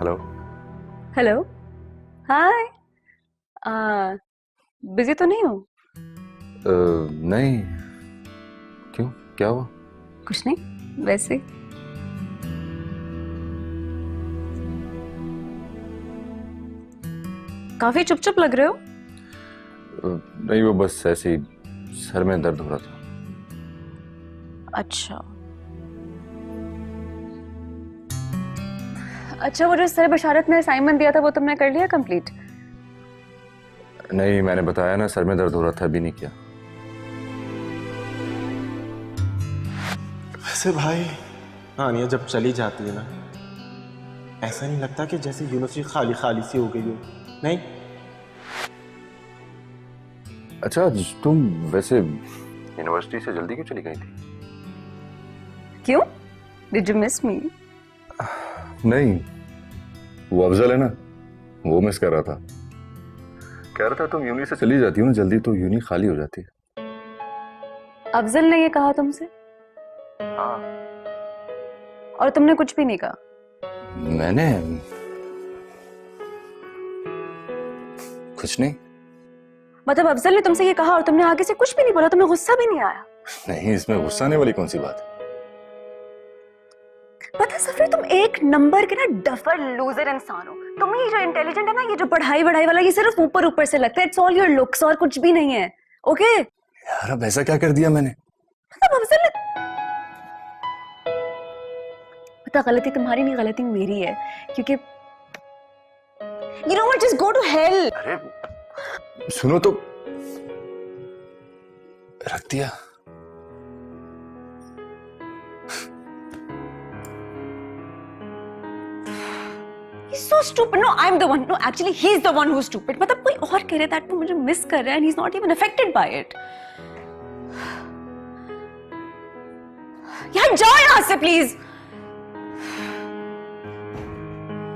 Hello. Hello. हाय। Busy तो नहीं हो? नहीं, क्यों, क्या हुआ? कुछ नहीं, वैसे ही। काफी चुप चुप लग रहे हो। नहीं, वो बस ऐसे ही सर में दर्द हो रहा था। अच्छा अच्छा, वो जो सर बशारत ने असाइनमेंट दिया था वो तुमने कर लिया कंप्लीट? नहीं, मैंने बताया ना, सर में दर्द हो रहा था, अभी नहीं किया। वैसे भाई, आनिया जब चली जाती है ना, ऐसा नहीं लगता कि जैसे यूनिवर्सिटी खाली खाली सी हो गई हो? नहीं? अच्छा, तुम वैसे यूनिवर्सिटी से जल्दी क्यों चली गई थी? क्यों? डिड यू मिस मी? नहीं, वो अफजल है ना, वो मिस कर रहा था। कह रहा था तुम यूनि से चली जाती हो ना जल्दी, तो यूनि खाली हो जाती है। अफजल ने ये कहा तुमसे? हाँ। और तुमने कुछ भी नहीं कहा? मैंने कुछ नहीं। मतलब अफजल ने तुमसे ये कहा और तुमने आगे से कुछ भी नहीं बोला? तुम्हें गुस्सा भी नहीं आया? नहीं, इसमें गुस्सा आने वाली कौन सी बात है? पता सफरी, तुम एक नंबर के ना डफर लूजर इंसान हो। तुम ये जो इंटेलिजेंट है ना, ये जो पढ़ाई वढ़ाई वाला, ये सिर्फ ऊपर ऊपर से लगता है। इट्स ऑल योर लुक्स और कुछ भी नहीं है। ओके? यार, अब ऐसा क्या कर दिया मैंने? मतलब अफजल ने, पता गलती तुम्हारी नहीं, गलती मेरी है। क्योंकि you know what, just go to hell. अरे सुनो तो, रख दिया। He's so stupid. No, I'm the one. No, actually, he's the one who's stupid. मतलब कोई और कह रहा है that वो मुझे मिस कर रहा है and he's not even affected by it. यार जाओ यहाँ से प्लीज।